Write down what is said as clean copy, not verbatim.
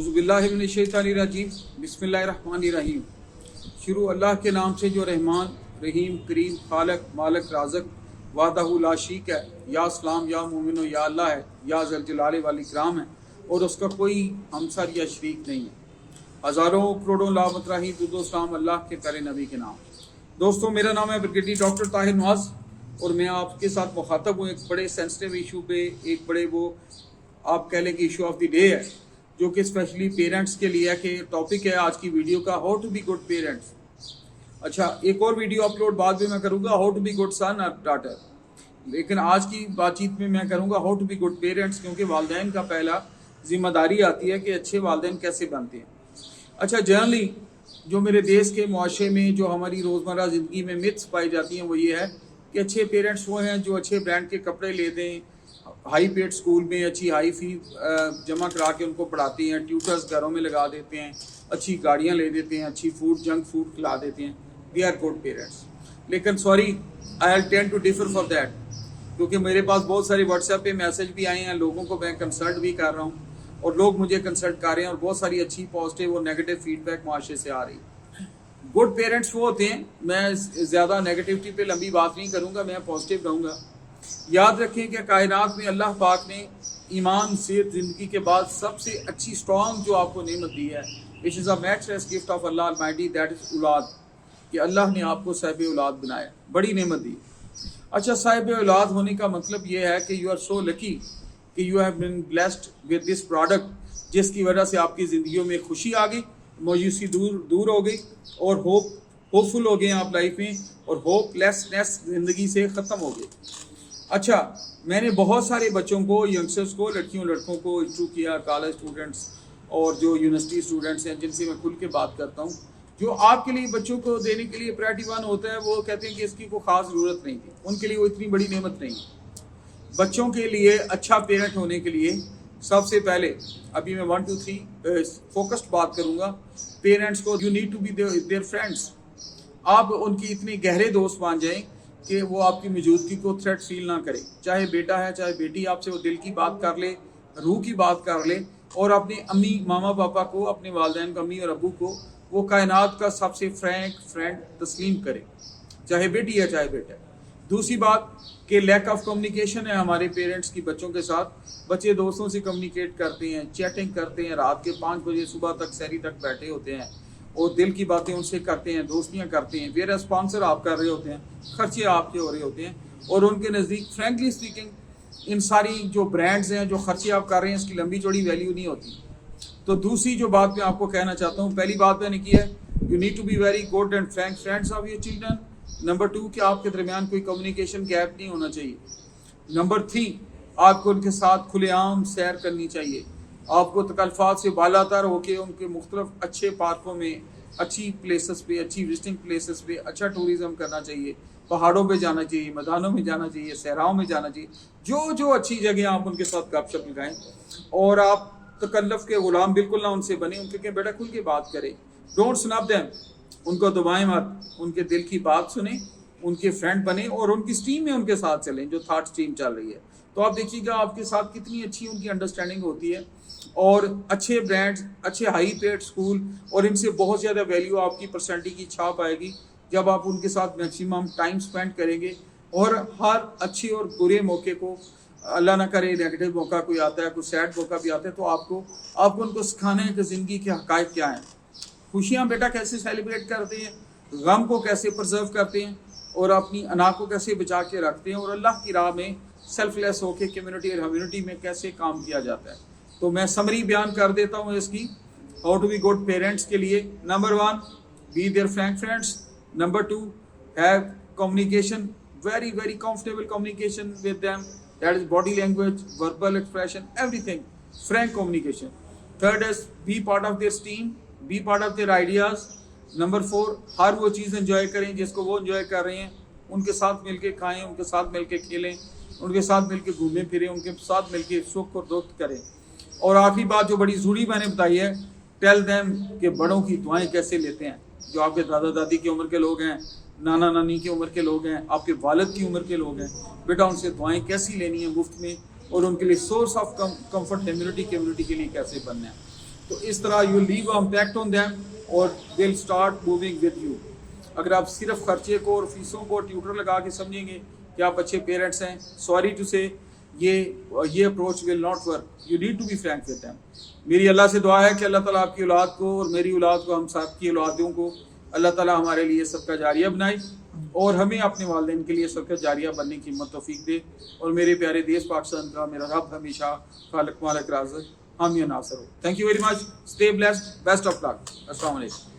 औज़ुबिल्लाहिमिनश्शैतानिर्रजीम बिस्मिल्लाहिर्रहमानिर्रहीम। शुरू अल्लाह के नाम से जो रहमान रहीम करीम खालक मालक राज़क वादहु ला शरीक है। या सलाम या मोमिनो या अल्लाह है, या ज़ल जलाले वाल इकराम है और उसका कोई हमसर या शरीक नहीं है। हज़ारों करोड़ों लामत रही दुरूद सलाम अल्लाह के प्यारे नबी के नाम। दोस्तों, मेरा नाम है ब्रिगेडियर डॉक्टर ताहिर नवाज़ और मैं आपके साथ मुखातब हूँ एक बड़े सेंसिटिव इशू पे। एक बड़े वो आप कह लें कि इशू ऑफ द डे है, जो कि स्पेशली पेरेंट्स के लिए है कि टॉपिक है आज की वीडियो का, how to be good parents. अच्छा, एक और वीडियो अपलोड बाद में मैं करूँगा, how to be good son और डॉटर, लेकिन आज की बातचीत में मैं करूँगा how to be good parents, क्योंकि वालिदैन का पहला जिम्मेदारी आती है कि अच्छे वालिदैन कैसे बनते हैं। अच्छा, जनरली जो मेरे देश के मुआशरे में जो हमारी रोज़मर्रा ज़िंदगी में मिथ्स पाई जाती हैं वो ये है कि अच्छे पेरेंट्स वो हैं जो अच्छे ब्रांड के कपड़े ले दें, हाई पेड स्कूल में अच्छी हाई फी जमा करा के उनको पढ़ाते हैं, ट्यूटर्स घरों में लगा देते हैं, अच्छी गाड़ियाँ ले देते हैं, अच्छी जंक फूड खिला देते हैं। They are good parents. लेकिन sorry, I will tend to differ for that, क्योंकि मेरे पास बहुत सारे व्हाट्सएप पे मैसेज भी आए हैं, लोगों को मैं कंसल्ट भी कर रहा हूँ और लोग मुझे कंसल्ट कर रहे हैं और बहुत सारी अच्छी पॉजिटिव और नेगेटिव फीडबैक मुआशरे से आ रही है। गुड पेरेंट्स वो होते हैं, मैं ज़्यादा नेगेटिविटी पे लंबी बात नहीं करूँगा, मैं पॉजिटिव रहूँगा। याद रखें कि कायनात में अल्लाह पाक ने ईमान सेहत ज़िंदगी के बाद सबसे अच्छी स्ट्रॉन्ग जो आपको नेमत दी है, which is a matchless gift of Allah Almighty, that is औलाद, कि अल्लाह ने आपको साहिब औलाद बनाया, बड़ी नेमत दी। अच्छा, साहिब औलाद होने का मतलब ये है कि यू आर सो लकी कि you have been blessed with this product, जिसकी वजह से आपकी ज़िंदगियों में खुशी आ गई, मायूसी दूर हो गई और होपफुल हो गए आप लाइफ में, और होपलेसनेस ज़िंदगी से ख़त्म हो गई। अच्छा, मैंने बहुत सारे बच्चों को, यंगस्टर्स को, लड़कियों लड़कों को इंटरव्यू किया, कॉलेज स्टूडेंट्स और जो यूनिवर्सिटी स्टूडेंट्स हैं जिनसे मैं खुल के बात करता हूँ, जो आपके लिए बच्चों को देने के लिए प्रायोरिटी वन होता है, वो कहते हैं कि इसकी कोई ख़ास ज़रूरत नहीं थी, उनके लिए वो इतनी बड़ी नेमत नहीं है। बच्चों के लिए अच्छा पेरेंट होने के लिए सबसे पहले, अभी मैं 1 2 3 फोकस्ड बात करूँगा, पेरेंट्स को you need to be their friends. आप उनकी इतने गहरे दोस्त मान जाएं कि वो आपकी मौजूदगी को थ्रेट फील ना करे। चाहे बेटा है चाहे बेटी, आपसे वो दिल की बात कर ले, रूह की बात कर ले, और अपने अम्मी मामा पापा को, अपने वालिदैन को, अम्मी और अबू को वो कायनात का सबसे फ्रैंक फ्रेंड तस्लीम करे, चाहे बेटी है चाहे बेटा है। दूसरी बात कि लैक ऑफ कम्युनिकेशन है हमारे पेरेंट्स की बच्चों के साथ। बच्चे दोस्तों से कम्युनिकेट करते हैं, चैटिंग करते हैं, रात के 5 बजे सुबह तक सहरी तक बैठे होते हैं और दिल की बातें उनसे करते हैं, दोस्तियां करते हैं, वेयर स्पॉन्सर आप कर रहे होते हैं, खर्चे आपके हो रहे होते हैं, और उनके नज़दीक फ्रेंकली स्पीकिंग इन सारी जो ब्रांड्स हैं, जो खर्चे आप कर रहे हैं, इसकी लंबी चौड़ी वैल्यू नहीं होती। तो दूसरी जो बात मैं आपको कहना चाहता हूँ, पहली बात मैंने की है, you need to be very good and frank friends of your children. Number 2 कि आपके दरमियान कोई कम्युनिकेशन गैप नहीं होना चाहिए। नंबर 3, आपको उनके साथ खुलेआम सैर करनी चाहिए। आपको तकल्फात से बालातर होकर उनके मुख्तलिफ अच्छे पार्कों में, अच्छी प्लेसेस पे, अच्छी विजिटिंग प्लेसेस पे अच्छा टूरिज़म करना चाहिए, पहाड़ों पे जाना चाहिए, मैदानों में जाना चाहिए, सहराओं में जाना चाहिए, जो अच्छी जगह आप उनके साथ गपशप लगाएं। और आप तकल्लुफ़ के गुलाम बिल्कुल ना उनसे बने, उनके के बेटा खुल के बात करें, डोंट स्नब देम, उनको दबाएं मत, उनके दिल की बात सुने, उनके फ्रेंड बने और उनकी स्ट्रीम में उनके साथ चलें, जो थॉट स्ट्रीम चल रही है। तो आप देखिएगा आपके साथ कितनी अच्छी उनकी अंडरस्टैंडिंग होती है, और अच्छे ब्रांड्स, अच्छे हाई पेड स्कूल, और इनसे बहुत ज़्यादा वैल्यू आपकी पर्सनैलिटी की छाप आएगी जब आप उनके साथ मैक्सिमम टाइम स्पेंड करेंगे। और हर अच्छे और बुरे मौके को, अल्लाह ना करे नेगेटिव मौका कोई आता है, कोई सैड मौका भी आता है, तो आपको उनको सिखाना है कि ज़िंदगी के हक़ाइक़ क्या हैं, खुशियाँ बेटा कैसे सेलिब्रेट करते हैं, गम को कैसे प्रिजर्व करते हैं, और अपनी अना को कैसे बचा के रखते हैं, और अल्लाह की राह में सेल्फलेस होकर कम्युनिटी और कम्युनिटी में कैसे काम किया जाता है। तो मैं समरी बयान कर देता हूँ इसकी, how to be good parents के लिए। Number 1, be their frank friends. Number 2, have communication, very very comfortable communication with them, that is body language, verbal expression, everything, frank communication. Third is be part of their team, be part of their ideas. Number 4, हर वो चीज़ enjoy करें जिसको वो enjoy कर रहे हैं, उनके साथ मिलके खाएं, उनके साथ मिलके खेलें, उनके साथ मिलके घूमें फिरें, उनके साथ मिलके सुख और दुख करें। और आखिरी बात जो बड़ी ज़रूरी मैंने बताई है, टेल देम कि बड़ों की दुआएं कैसे लेते हैं। जो आपके दादा दादी की उम्र के लोग हैं, नाना नानी की उम्र के लोग हैं, आपके वालिद की उम्र के लोग हैं, बेटा उनसे दुआएं कैसी लेनी है मुफ्त में, और उनके लिए सोर्स ऑफ कंफर्ट कम्युनिटी के लिए कैसे बनना है। تو اس طرح you leave impact on them اور they will start moving with you. اگر آپ صرف خرچے کو اور فیسوں کو ٹیوٹر لگا کے سمجھیں گے کہ آپ اچھے پیرنٹس ہیں, سوری ٹو سے یہ approach will not work. You need to be frank with them. میری اللہ سے دعا ہے کہ اللہ تعالیٰ آپ کی اولاد کو اور میری اولاد کو, ہم سب کی اولادوں کو اللہ تعالیٰ ہمارے لیے صدقہ جاریہ بنائے اور ہمیں اپنے والدین کے لیے صدقہ جاریہ بننے کی ہمت توفیق دے. اور میرے پیارے دیش پاکستان کا میرا رب ہمیشہ خالق مالک رازق حامی و ناصر ہو. Thank you very much. Stay blessed. Best of luck. السلام علیکم.